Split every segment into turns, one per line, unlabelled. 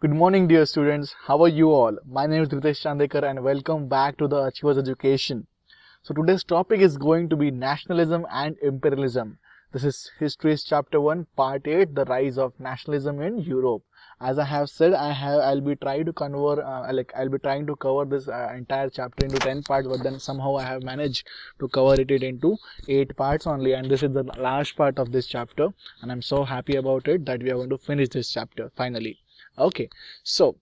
Good morning, dear students. How are you all? My name is Ritesh Chandekar and welcome back to the Achievers Education. So today's topic is going to be nationalism and imperialism. This is History's Chapter 1, Part 8, The Rise of Nationalism in Europe. As I have said, I'll be trying to cover this entire chapter into 10 parts, but then somehow I have managed to cover it into 8 parts only, and this is the last part of this chapter, and I'm so happy about it that we are going to finish this chapter finally. Okay, so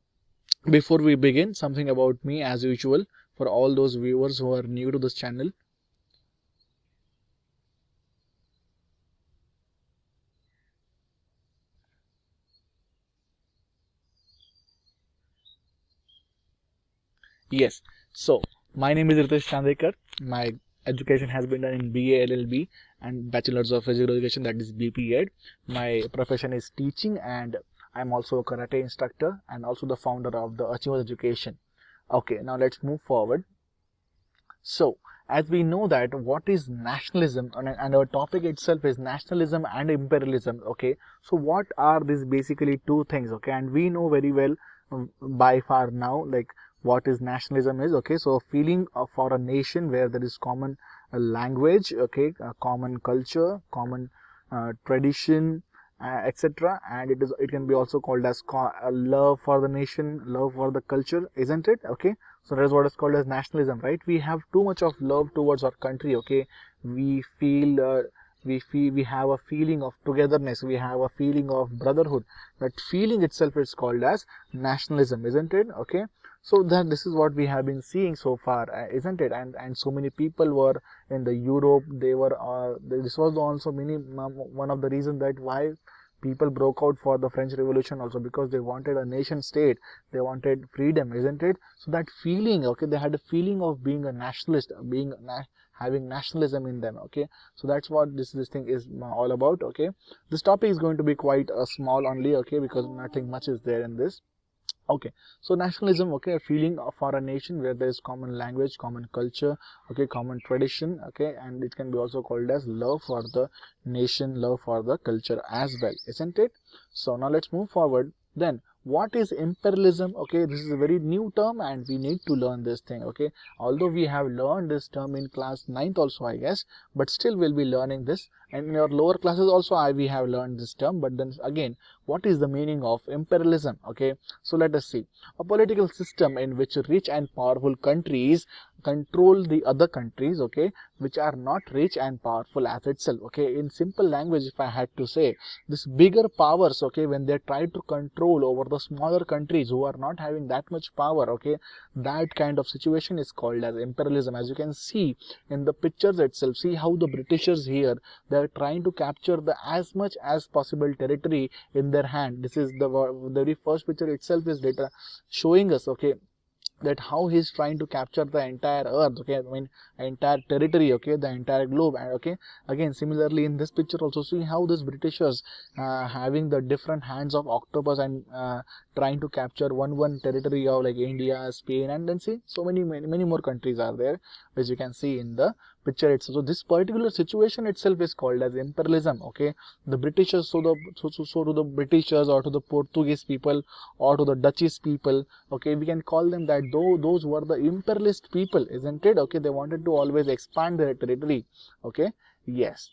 before we begin, something about me as usual for all those viewers who are new to this channel. Yes, so my name is Ritesh Chandekar. My education has been done in BA LLB and Bachelor's of Physical Education, that is BPEd. My profession is teaching, and I'm also a karate instructor and also the founder of the Achievers Education. Okay, now let's move forward. So, as we know that what is nationalism, and our topic itself is nationalism and imperialism. Okay, so what are these basically two things? Okay, and we know very well by far now like what is nationalism is. Okay, so a feeling for a nation where there is common language, okay, common culture, common tradition, etc. And it can be also called as love for the nation, love for the culture, isn't it? Okay, so that is what is called as nationalism, right? We have too much of love towards our country. Okay, we feel we have a feeling of togetherness, we have a feeling of brotherhood. That feeling itself is called as nationalism, isn't it? Okay, so that this is what we have been seeing so far, isn't it? And so many people were in the Europe. They were this was also one of the reasons that why people broke out for the French Revolution also, because they wanted a nation state, they wanted freedom, isn't it? So that feeling, okay, they had a feeling of being a nationalist, having nationalism in them. Okay, so that's what this thing is all about. Okay, this topic is going to be quite small only, okay, because nothing much is there in this. Okay, so nationalism, okay, a feeling for a nation where there is common language, common culture, okay, common tradition, okay, and it can be also called as love for the nation, love for the culture as well, isn't it? So now let's move forward. Then what is imperialism? Okay, this is a very new term and we need to learn this thing. Okay, although we have learned this term in class 9th also, I guess, but still we'll be learning this, and in your lower classes also we have learned this term. But then again, what is the meaning of imperialism? Okay, so let us see. A political system in which rich and powerful countries control the other countries, okay, which are not rich and powerful as itself. Okay, in simple language, if I had to say, this bigger powers, okay, when they try to control over the smaller countries who are not having that much power, okay, that kind of situation is called as imperialism. As you can see in the pictures itself, see how the Britishers here, they are trying to capture the as much as possible territory in their hand. This is the very first picture itself is data showing us, okay, that how he's trying to capture the entire earth, okay, I mean entire territory, okay, the entire globe. And okay, again similarly in this picture also, see how this Britishers having the different hands of octopus and trying to capture one territory of like India, Spain, and then see so many more countries are there, which you can see in the picture itself. So this particular situation itself is called as imperialism. Okay, the Britishers, so to the Britishers or to the Portuguese people or to the Dutchish people, okay, we can call them that though those were the imperialist people, isn't it? Okay, they wanted to always expand their territory. Okay, yes.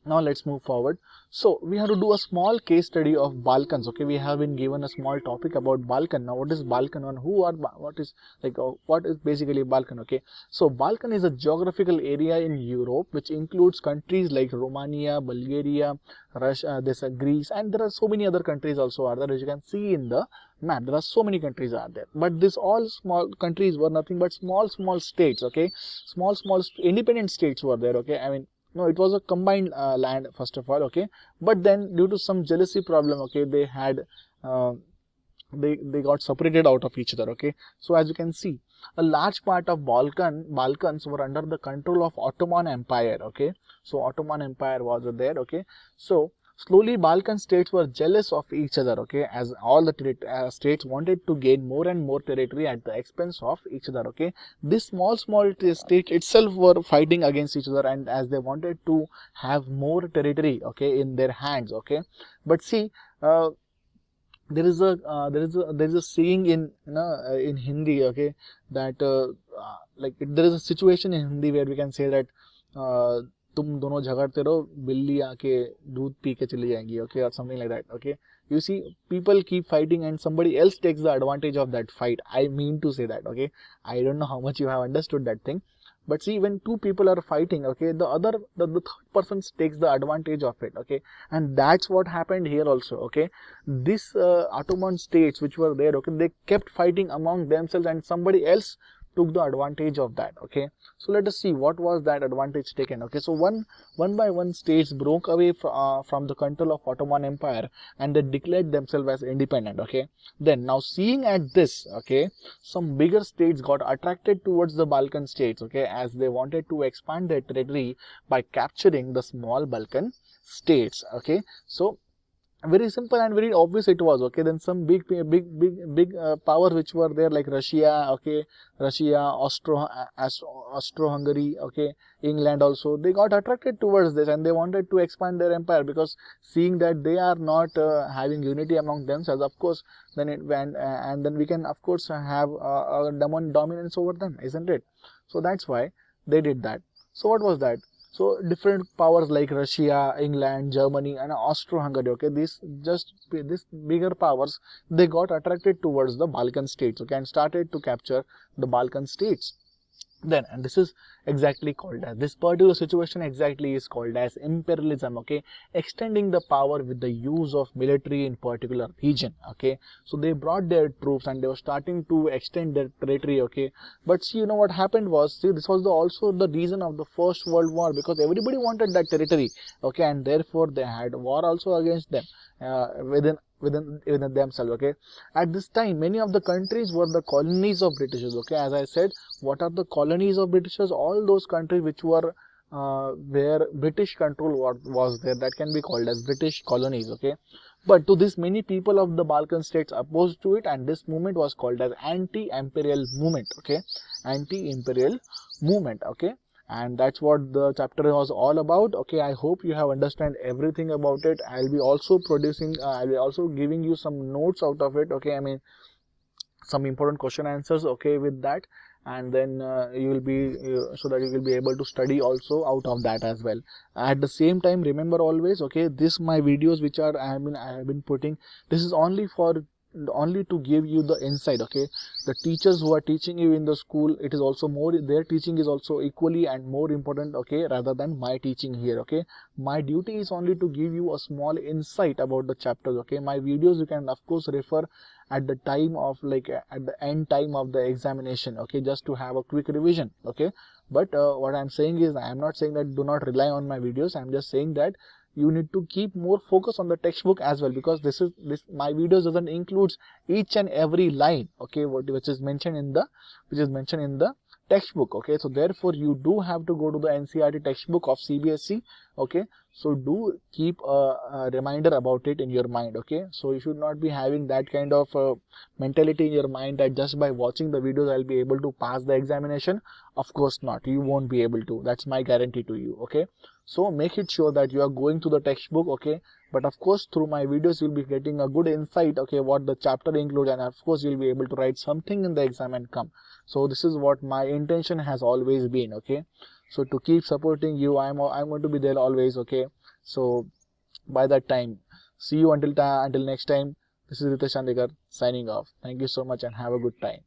Now let's move forward. So we have to do a small case study of Balkans. Okay, we have been given a small topic about Balkan. Now what is Balkan and what is like what is basically Balkan? Okay, so Balkan is a geographical area in Europe which includes countries like Romania, Bulgaria, Russia, Greece, and there are so many other countries also are there, as you can see in the map. There are so many countries are there, but these all small countries were nothing but small states. Okay, small independent states were there. Okay, I mean, no, it was a combined land first of all. Okay, but then due to some jealousy problem, okay, they had uh, they got separated out of each other. Okay, so as you can see, a large part of Balkans were under the control of Ottoman Empire. Okay, so Ottoman Empire was there. Okay, so slowly Balkan states were jealous of each other. Okay, as all the states wanted to gain more and more territory at the expense of each other. Okay, this small state itself were fighting against each other, and as they wanted to have more territory, okay, in their hands. Okay, but see, there is a saying in in Hindi, okay, that there is a situation in Hindi where we can say that uh, तुम दोनों झगड़ते रहो, बिल्ली आके दूध P के चली जाएंगी, okay, or something like that, okay. You see, people keep fighting and somebody else takes the advantage of that fight. I mean to say that, okay. I don't know how much you have understood that thing, but see, when two people are fighting, okay, the third person takes the advantage of it, okay, and that's what happened here also, okay. This Ottoman states which were there, okay, they kept fighting among themselves and somebody else took the advantage of that, okay. So let us see what was that advantage taken, okay. So one by one states broke away from the control of Ottoman Empire and they declared themselves as independent, okay. Then now seeing at this, okay, some bigger states got attracted towards the Balkan states, okay, as they wanted to expand their territory by capturing the small Balkan states, okay. So very simple and very obvious it was, okay. Then some big powers which were there like Russia, okay, Russia, Austro-Hungary, okay, England also, they got attracted towards this and they wanted to expand their empire, because seeing that they are not having unity among themselves, of course, then it went and then we can of course have a dominance over them, isn't it? So that's why they did that. So what was that? So different powers like Russia, England, Germany, and Austro-Hungary, okay, these bigger powers, they got attracted towards the Balkan states, okay, and started to capture the Balkan states. Then, and this is exactly called as, this particular situation exactly is called as imperialism, okay, extending the power with the use of military in particular region, okay. So they brought their troops and they were starting to extend their territory, okay. But see, you know what happened was, see, this was also the reason of the First World War, because everybody wanted that territory, okay, and therefore they had war also against them within themselves, okay. At this time, many of the countries were the colonies of Britishers, okay. As I said, what are the colonies of Britishers? All those countries which were where British control was there, that can be called as British colonies, okay. But to this, many people of the Balkan states opposed to it, and this movement was called as anti-imperial movement, okay, anti-imperial movement, okay. And that's what the chapter was all about, okay. I hope you have understand everything about it. I'll be also I'll be also giving you some notes out of it, okay. I mean, some important question answers, okay, with that, and then you will be so that you will be able to study also out of that as well. At the same time, remember always, okay, this my videos which are I have been putting, this is only to give you the insight, okay. The teachers who are teaching you in the school, it is also more, their teaching is also equally and more important, okay, rather than my teaching here, okay. My duty is only to give you a small insight about the chapters, okay. My videos you can of course refer at the time of at the end time of the examination, okay, just to have a quick revision, okay. But what I'm saying is, I am not saying that do not rely on my videos. I'm just saying that you need to keep more focus on the textbook as well, because this my videos doesn't includes each and every line, okay, which is mentioned in the textbook, okay. So therefore you do have to go to the NCERT textbook of CBSE, okay. So do keep a reminder about it in your mind, okay. So you should not be having that kind of mentality in your mind that just by watching the videos I'll be able to pass the examination. Of course not, you won't be able to. That's my guarantee to you, okay. So make it sure that you are going to the textbook, okay. But of course through my videos you'll be getting a good insight, okay, what the chapter includes, and of course you'll be able to write something in the exam and come. So this is what my intention has always been, okay. So to keep supporting you, I'm going to be there always, okay. So by that time, see you until next time. This is Ritesh Chandekar signing off. Thank you so much and have a good time.